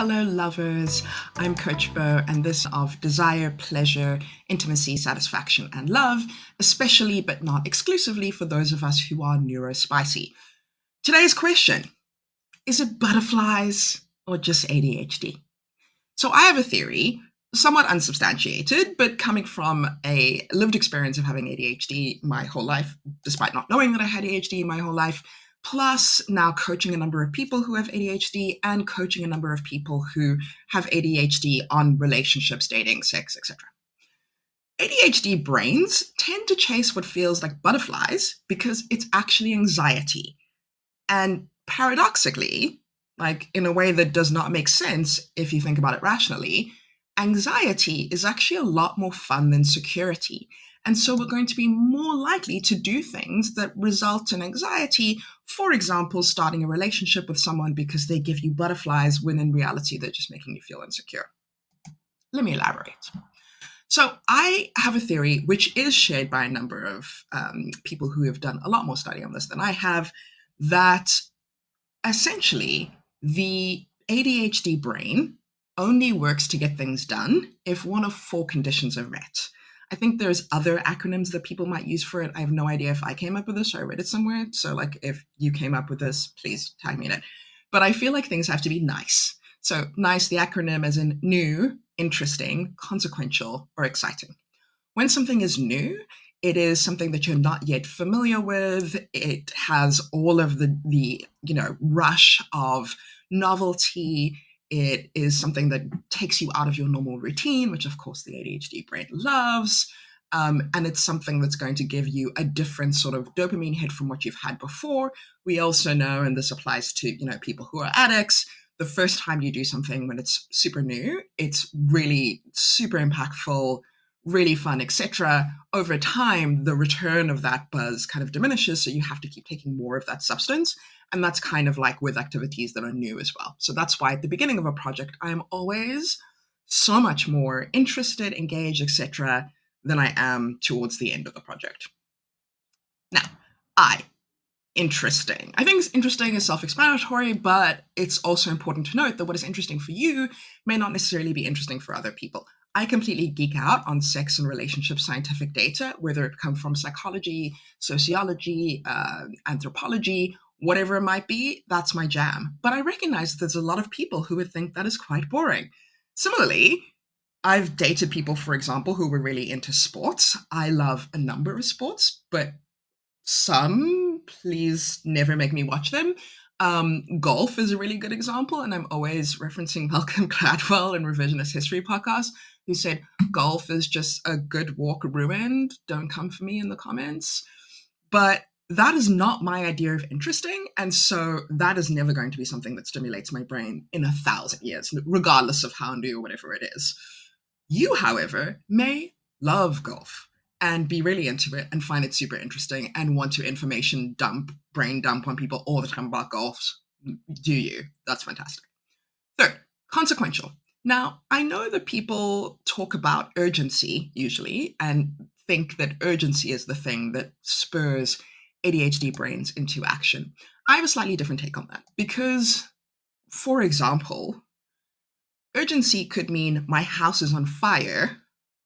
Hello, lovers. I'm Coach Bo, and this of desire, pleasure, intimacy, satisfaction, and love, especially but not exclusively for those of us who are neurospicy. Today's question: is it butterflies or just ADHD? So I have a theory, somewhat unsubstantiated, but coming from a lived experience of having ADHD my whole life, despite not knowing that I had ADHD my whole life, plus now coaching a number of people who have ADHD and coaching a number of people who have ADHD on relationships, dating, sex, etc. ADHD brains tend to chase what feels like butterflies because it's actually anxiety. And paradoxically, like in a way that does not make sense if you think about it rationally, anxiety is actually a lot more fun than security. And so we're going to be more likely to do things that result in anxiety. For example, starting a relationship with someone because they give you butterflies when in reality they're just making you feel insecure. Let me elaborate. So I have a theory which is shared by a number of people who have done a lot more study on this than I have, that essentially the ADHD brain only works to get things done if one of four conditions are met. I think there's other acronyms that people might use for it. I have no idea if I came up with this or I read it somewhere. So like if you came up with this, please tag me in it. But I feel like things have to be nice. So nice, the acronym as in new, interesting, consequential, or exciting. When something is new, it is something that you're not yet familiar with. It has all of the rush of novelty. It is something that takes you out of your normal routine, which of course the ADHD brain loves. And it's something that's going to give you a different sort of dopamine hit from what you've had before. We also know, and this applies to people who are addicts, the first time you do something when it's super new, it's really super impactful, really fun, etc. Over time, the return of that buzz kind of diminishes, so you have to keep taking more of that substance. And that's kind of like with activities that are new as well. So that's why at the beginning of a project, I am always so much more interested, engaged, etc., than I am towards the end of the project. Now, interesting. I think interesting is self-explanatory, but it's also important to note that what is interesting for you may not necessarily be interesting for other people. I completely geek out on sex and relationship scientific data, whether it come from psychology, sociology, anthropology, whatever it might be. That's my jam. But I recognize that there's a lot of people who would think that is quite boring. Similarly, I've dated people, for example, who were really into sports. I love a number of sports, but some, please never make me watch them. Golf is a really good example, and I'm always referencing Malcolm Gladwell in Revisionist History podcast, who said, golf is just a good walk ruined. Don't come for me in the comments. But that is not my idea of interesting, and so that is never going to be something that stimulates my brain in 1,000 years, regardless of how new or whatever it is. You, however, may love golf and be really into it and find it super interesting and want to brain dump on people all the time about golf. Do you? That's fantastic. Third, consequential. Now, I know that people talk about urgency usually and think that urgency is the thing that spurs ADHD brains into action. I have a slightly different take on that because, for example, urgency could mean my house is on fire,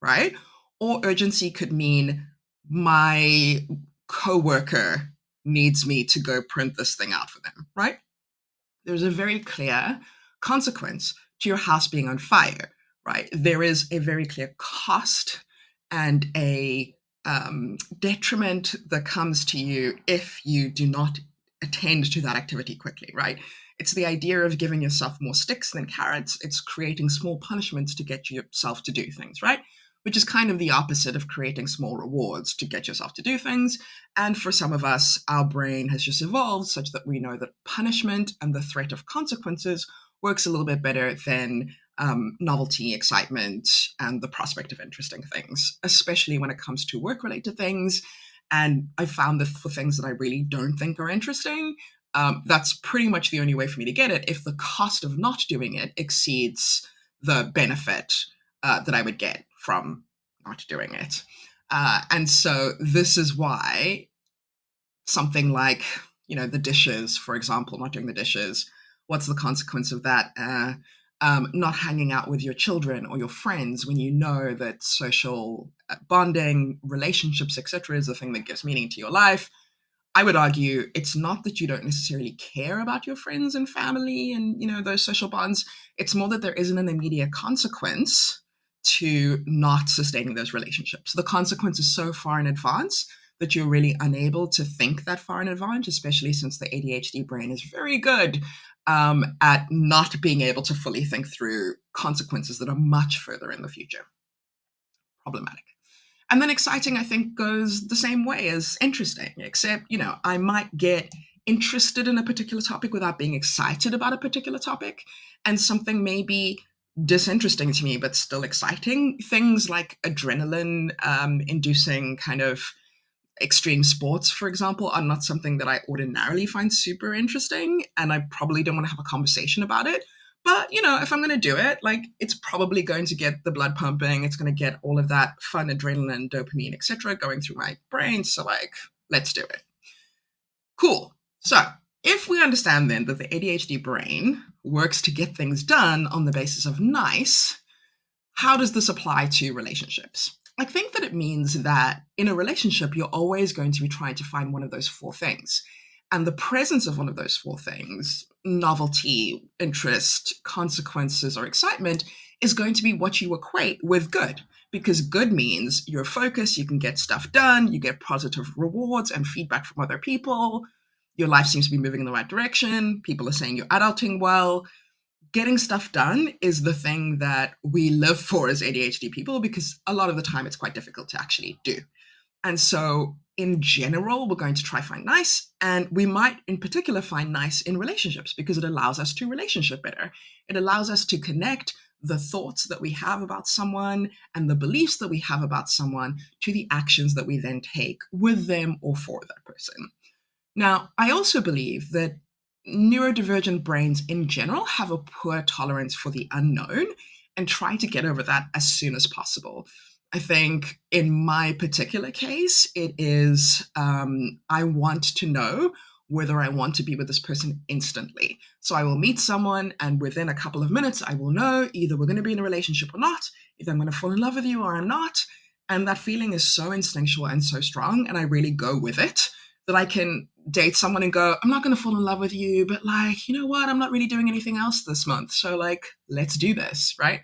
right? Or urgency could mean my coworker needs me to go print this thing out for them, right? There's a very clear consequence to your house being on fire, right? There is a very clear cost and a detriment that comes to you if you do not attend to that activity quickly, right? It's the idea of giving yourself more sticks than carrots. It's creating small punishments to get yourself to do things, right? Which is kind of the opposite of creating small rewards to get yourself to do things. And for some of us, our brain has just evolved such that we know that punishment and the threat of consequences works a little bit better than novelty, excitement, and the prospect of interesting things, especially when it comes to work-related things. And I found that for things that I really don't think are interesting, that's pretty much the only way for me to get it if the cost of not doing it exceeds the benefit that I would get from not doing it. And so this is why something like, the dishes, for example, not doing the dishes, what's the consequence of that? not hanging out with your children or your friends when you know that social bonding, relationships, etc., is the thing that gives meaning to your life. I would argue it's not that you don't necessarily care about your friends and family and, those social bonds. It's more that there isn't an immediate consequence to not sustaining those relationships. The consequence is so far in advance that you're really unable to think that far in advance, especially since the ADHD brain is very good at not being able to fully think through consequences that are much further in the future. Problematic. And then exciting, I think, goes the same way as interesting, except, I might get interested in a particular topic without being excited about a particular topic. And something may be disinteresting to me, but still exciting. Things like adrenaline inducing kind of extreme sports, for example, are not something that I ordinarily find super interesting. And I probably don't want to have a conversation about it. But, if I'm going to do it, it's probably going to get the blood pumping. It's going to get all of that fun adrenaline, dopamine, etc., going through my brain. So, let's do it. Cool. So, if we understand then that the ADHD brain works to get things done on the basis of nice, how does this apply to relationships? I think that it means that in a relationship, you're always going to be trying to find one of those four things. And the presence of one of those four things, novelty, interest, consequences, or excitement, is going to be what you equate with good. Because good means you're focused, you can get stuff done, you get positive rewards and feedback from other people, your life seems to be moving in the right direction, people are saying you're adulting well. Getting stuff done is the thing that we live for as ADHD people, because a lot of the time it's quite difficult to actually do. And so in general, we're going to try find nice, and we might in particular find nice in relationships because it allows us to relationship better. It allows us to connect the thoughts that we have about someone and the beliefs that we have about someone to the actions that we then take with them or for that person. Now, I also believe that neurodivergent brains in general have a poor tolerance for the unknown and try to get over that as soon as possible. I think in my particular case, it is I want to know whether I want to be with this person instantly. So I will meet someone, and within a couple of minutes, I will know either we're going to be in a relationship or not, either I'm going to fall in love with you or I'm not. And that feeling is so instinctual and so strong, and I really go with it, that I can date someone and go, I'm not going to fall in love with you, but you know what? I'm not really doing anything else this month. So let's do this, right?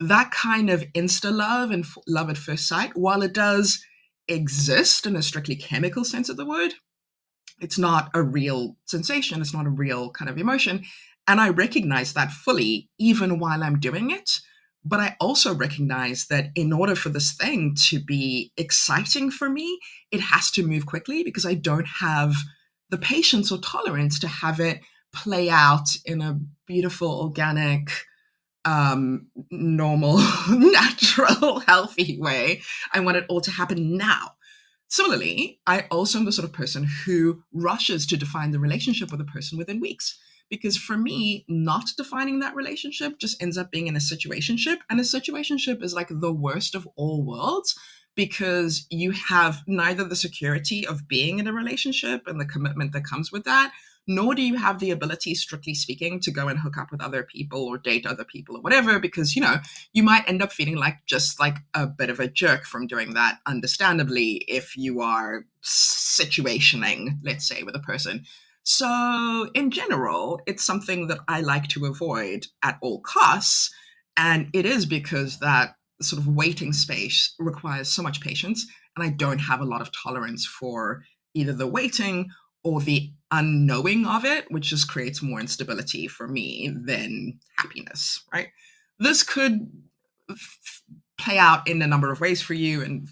That kind of insta love and love at first sight, while it does exist in a strictly chemical sense of the word, it's not a real sensation. It's not a real kind of emotion. And I recognize that fully, even while I'm doing it. But I also recognize that in order for this thing to be exciting for me, it has to move quickly, because I don't have the patience or tolerance to have it play out in a beautiful, organic, normal, natural, healthy way. I want it all to happen now. Similarly, I also am the sort of person who rushes to define the relationship with a person within weeks. Because for me, not defining that relationship just ends up being in a situationship. And a situationship is the worst of all worlds, because you have neither the security of being in a relationship and the commitment that comes with that, nor do you have the ability, strictly speaking, to go and hook up with other people or date other people or whatever, because, you might end up feeling just a bit of a jerk from doing that, understandably, if you are situationing, let's say, with a person. So in general, it's something that I like to avoid at all costs. And it is because that sort of waiting space requires so much patience. And I don't have a lot of tolerance for either the waiting or the unknowing of it, which just creates more instability for me than happiness, right? This could play out in a number of ways for you, and,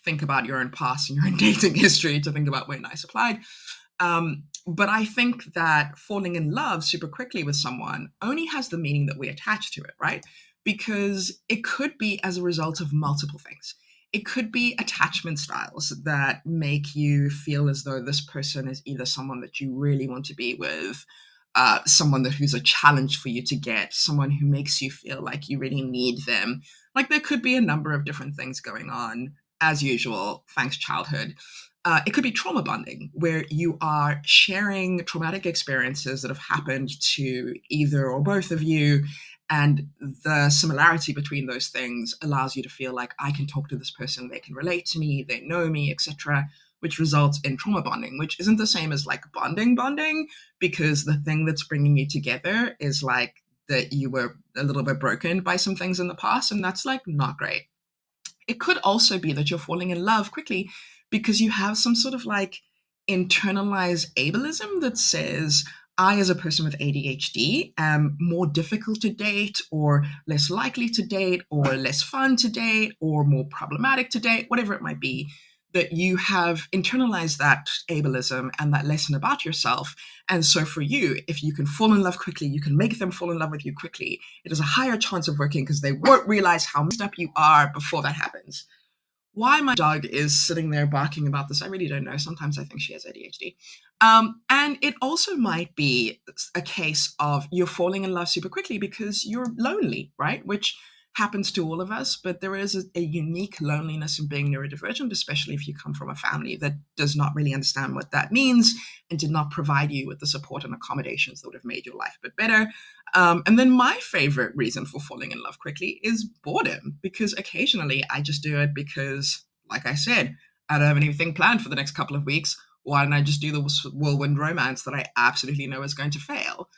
think about your own past and your own dating history to think about where nice applied. But I think that falling in love super quickly with someone only has the meaning that we attach to it, right? Because it could be as a result of multiple things. It could be attachment styles that make you feel as though this person is either someone that you really want to be with, someone who's a challenge for you to get, someone who makes you feel like you really need them. There could be a number of different things going on, as usual, thanks childhood. It could be trauma bonding, where you are sharing traumatic experiences that have happened to either or both of you. And the similarity between those things allows you to feel like I can talk to this person, they can relate to me, they know me, etc., which results in trauma bonding, which isn't the same as like bonding, because the thing that's bringing you together is like that you were a little bit broken by some things in the past, and that's like not great. It could also be that you're falling in love quickly because you have some sort of like internalized ableism that says, I, as a person with ADHD, am more difficult to date, or less likely to date, or less fun to date, or more problematic to date, whatever it might be, that you have internalized that ableism and that lesson about yourself. And so for you, if you can fall in love quickly, you can make them fall in love with you quickly, it has a higher chance of working because they won't realize how messed up you are before that happens. Why my dog is sitting there barking about this, I really don't know. Sometimes I think she has ADHD. And it also might be a case of you're falling in love super quickly because you're lonely, right? Which happens to all of us, but there is a unique loneliness in being neurodivergent, especially if you come from a family that does not really understand what that means and did not provide you with the support and accommodations that would have made your life a bit better. And then my favorite reason for falling in love quickly is boredom, because occasionally I just do it because, like I said, I don't have anything planned for the next couple of weeks. Why don't I just do the whirlwind romance that I absolutely know is going to fail?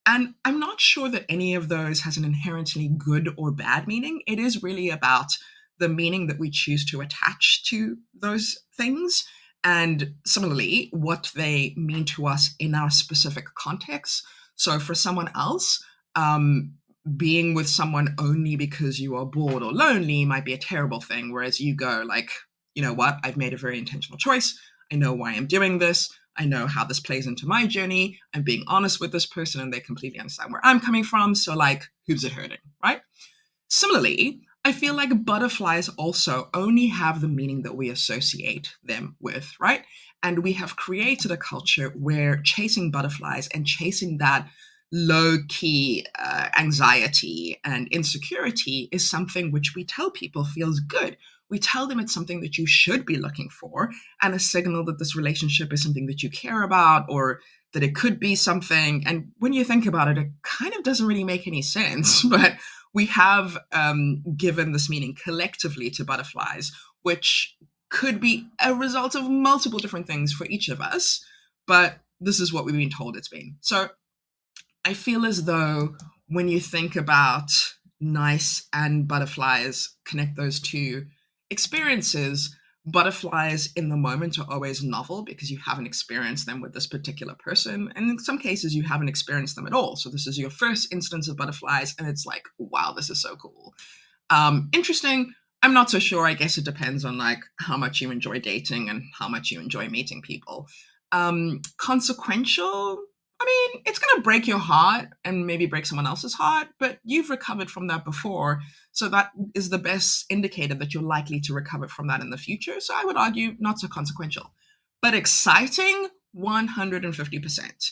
And I'm not sure that any of those has an inherently good or bad meaning. It is really about the meaning that we choose to attach to those things, and similarly, what they mean to us in our specific context. So for someone else, being with someone only because you are bored or lonely might be a terrible thing, whereas you go like, you know what, I've made a very intentional choice. I know why I'm doing this. I know how this plays into my journey. I'm being honest with this person and they completely understand where I'm coming from. So, like, who's it hurting, right? Similarly, I feel like butterflies also only have the meaning that we associate them with, right? And we have created a culture where chasing butterflies and chasing that low key anxiety and insecurity is something which we tell people feels good. We tell them it's something that you should be looking for, and a signal that this relationship is something that you care about, or that it could be something. And when you think about it, it kind of doesn't really make any sense. But we have given this meaning collectively to butterflies, which could be a result of multiple different things for each of us. But this is what we've been told it's been. So I feel as though when you think about nice and butterflies, connect those two experiences, butterflies in the moment are always novel because you haven't experienced them with this particular person. And in some cases, you haven't experienced them at all. So this is your first instance of butterflies, and it's like, wow, this is so cool. Interesting. I'm not so sure. I guess it depends on like how much you enjoy dating and how much you enjoy meeting people. Consequential. I mean, it's going to break your heart and maybe break someone else's heart, but you've recovered from that before. So that is the best indicator that you're likely to recover from that in the future. So I would argue not so consequential, but exciting 150%.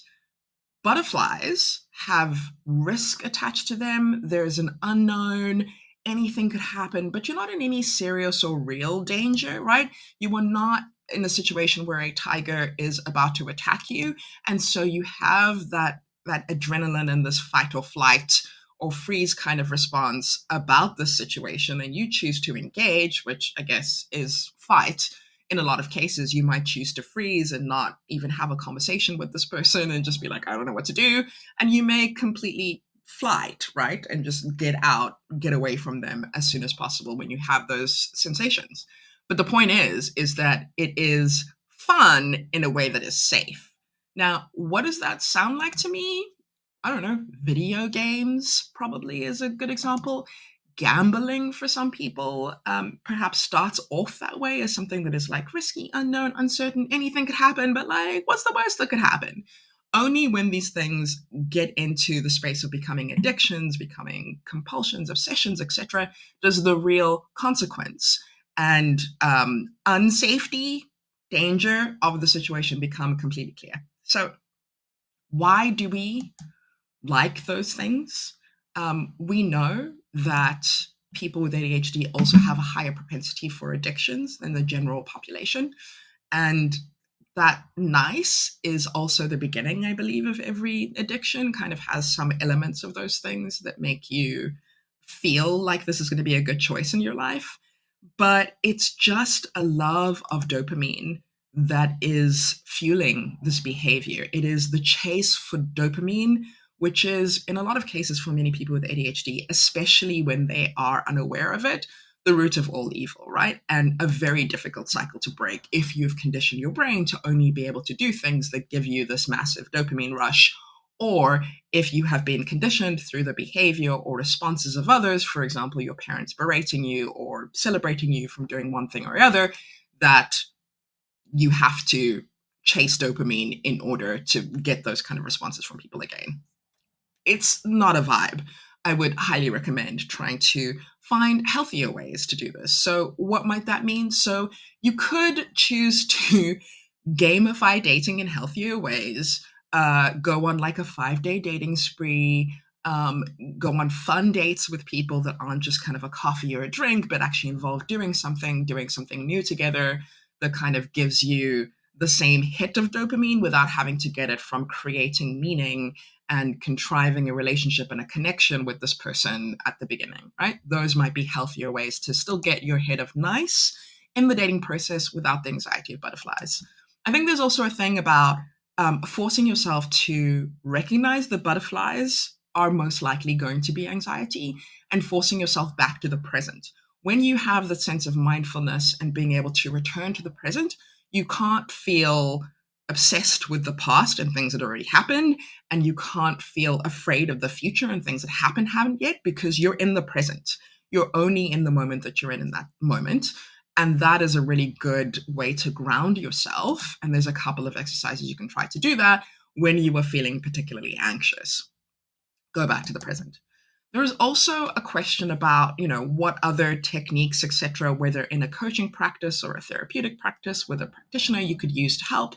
Butterflies have risk attached to them. There's an unknown. Anything could happen, but you're not in any serious or real danger, right? You are not in a situation where a tiger is about to attack you. And so you have that adrenaline and this fight or flight or freeze kind of response about this situation. And you choose to engage, which I guess is fight. In a lot of cases, you might choose to freeze and not even have a conversation with this person and just be like, I don't know what to do. And you may completely flight, right? And just get out, get away from them as soon as possible when you have those sensations. But the point is that it is fun in a way that is safe. Now, what does that sound like to me? I don't know. Video games probably is a good example. Gambling for some people perhaps starts off that way as something that is like risky, unknown, uncertain. Anything could happen, but like, what's the worst that could happen? Only when these things get into the space of becoming addictions, becoming compulsions, obsessions, etc., does the real consequence and unsafety, danger of the situation become completely clear. So why do we like those things? We know that people with ADHD also have a higher propensity for addictions than the general population. And that nice is also the beginning, I believe, of every addiction, kind of has some elements of those things that make you feel like this is going to be a good choice in your life. But it's just a love of dopamine that is fueling this behavior. It is the chase for dopamine, which is, in a lot of cases, for many people with ADHD, especially when they are unaware of it, the root of all evil, right? And a very difficult cycle to break if you've conditioned your brain to only be able to do things that give you this massive dopamine rush, or if you have been conditioned through the behavior or responses of others, for example, your parents berating you or celebrating you from doing one thing or other, that you have to chase dopamine in order to get those kind of responses from people again. It's not a vibe. I would highly recommend trying to find healthier ways to do this. So, what might that mean? So, you could choose to gamify dating in healthier ways, go on like a 5-day dating spree, um, go on fun dates with people that aren't just kind of a coffee or a drink, but actually involve doing something new together that kind of gives you the same hit of dopamine without having to get it from creating meaning and contriving a relationship and a connection with this person at the beginning, right? Those might be healthier ways to still get your hit of nice in the dating process without the anxiety of butterflies. I think there's also a thing about forcing yourself to recognize the butterflies are most likely going to be anxiety and forcing yourself back to the present. When you have the sense of mindfulness and being able to return to the present, you can't feel obsessed with the past and things that already happened, and you can't feel afraid of the future and things that haven't yet, because you're in the present. You're only in the moment that you're in that moment. And that is a really good way to ground yourself. And there's a couple of exercises you can try to do that when you are feeling particularly anxious. Go back to the present. There is also a question about, what other techniques, etc., whether in a coaching practice or a therapeutic practice with a practitioner you could use to help.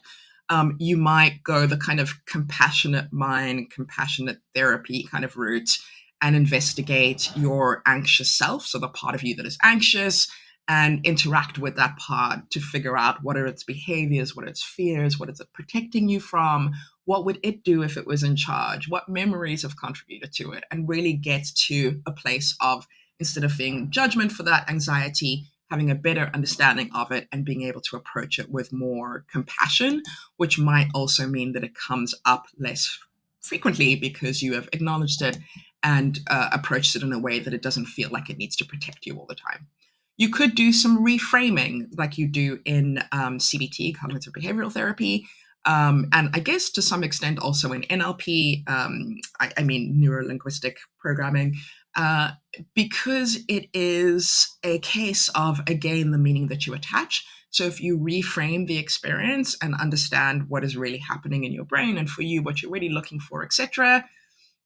You might go the kind of compassionate mind, compassionate therapy kind of route and investigate your anxious self, so the part of you that is anxious, and interact with that part to figure out what are its behaviors, what are its fears, what is it protecting you from, what would it do if it was in charge, what memories have contributed to it, and really get to a place of, instead of feeling judgment for that anxiety, having a better understanding of it and being able to approach it with more compassion, which might also mean that it comes up less frequently because you have acknowledged it and approached it in a way that it doesn't feel like it needs to protect you all the time. You could do some reframing like you do in CBT, cognitive behavioral therapy, and I guess to some extent also in NLP, I mean neuro-linguistic programming, because it is a case of, again, the meaning that you attach. So if you reframe the experience and understand what is really happening in your brain and for you, what you're really looking for, etc.,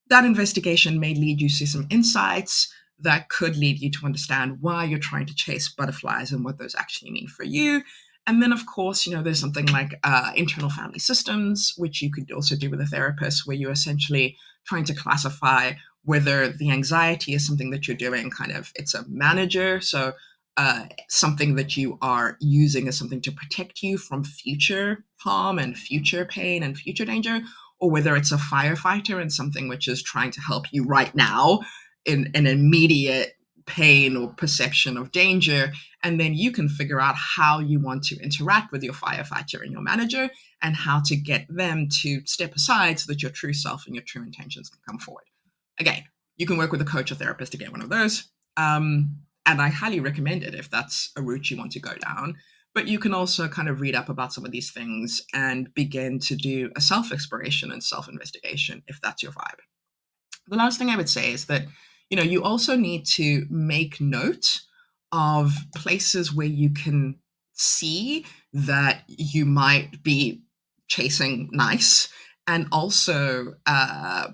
that investigation may lead you to some insights that could lead you to understand why you're trying to chase butterflies and what those actually mean for you. And then, of course, there's something like internal family systems, which you could also do with a therapist, where you're essentially trying to classify whether the anxiety is something that you're doing kind of, it's a manager. So something that you are using as something to protect you from future harm and future pain and future danger, or whether it's a firefighter and something which is trying to help you right now in an immediate pain or perception of danger. And then you can figure out how you want to interact with your firefighter and your manager and how to get them to step aside so that your true self and your true intentions can come forward. Again, you can work with a coach or therapist to get one of those. And I highly recommend it if that's a route you want to go down. But you can also kind of read up about some of these things and begin to do a self-exploration and self-investigation if that's your vibe. The last thing I would say is that, you also need to make note of places where you can see that you might be chasing nice, and also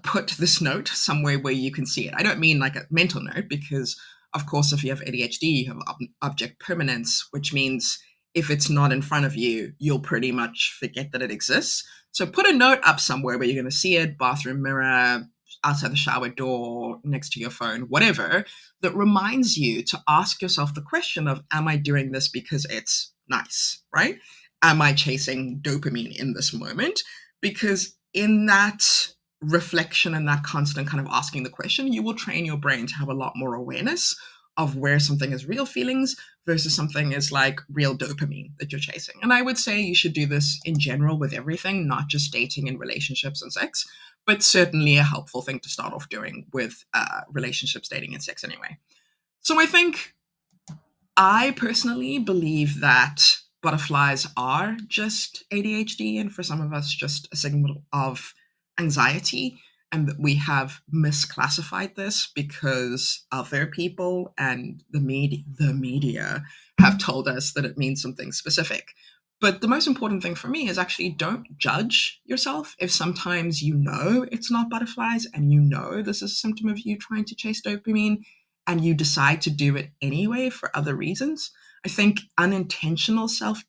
put this note somewhere where you can see it. I don't mean like a mental note, because of course, if you have ADHD, you have object permanence, which means if it's not in front of you, you'll pretty much forget that it exists. So put a note up somewhere where you're going to see it, bathroom mirror, outside the shower door, next to your phone, whatever, that reminds you to ask yourself the question of, am I doing this because it's nice, right? am I chasing dopamine in this moment? Because in that reflection and that constant kind of asking the question, you will train your brain to have a lot more awareness of where something is real feelings versus something is like real dopamine that you're chasing. And I would say you should do this in general with everything, not just dating and relationships and sex, but certainly a helpful thing to start off doing with relationships, dating, and sex anyway. So I personally believe that butterflies are just ADHD, and for some of us, just a signal of anxiety, and that we have misclassified this because other people and the media have told us that it means something specific. But the most important thing for me is actually don't judge yourself if sometimes you know it's not butterflies and you know this is a symptom of you trying to chase dopamine and you decide to do it anyway for other reasons. I think unintentional self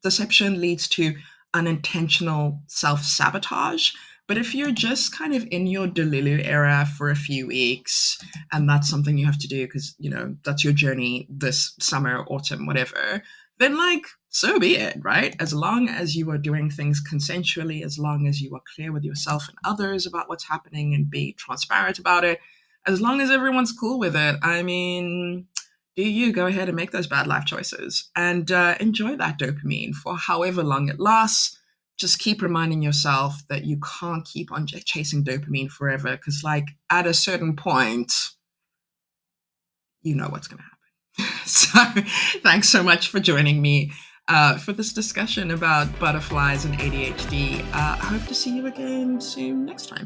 deception leads to unintentional self sabotage. But if you're just kind of in your delulu era for a few weeks, and that's something you have to do because, that's your journey this summer, autumn, whatever, then so be it, right? As long as you are doing things consensually, as long as you are clear with yourself and others about what's happening and be transparent about it, as long as everyone's cool with it, I mean, do you go ahead and make those bad life choices and enjoy that dopamine for however long it lasts. Just keep reminding yourself that you can't keep on chasing dopamine forever because, at a certain point, you know what's going to happen. So, thanks so much for joining me for this discussion about butterflies and ADHD. I hope to see you again soon next time.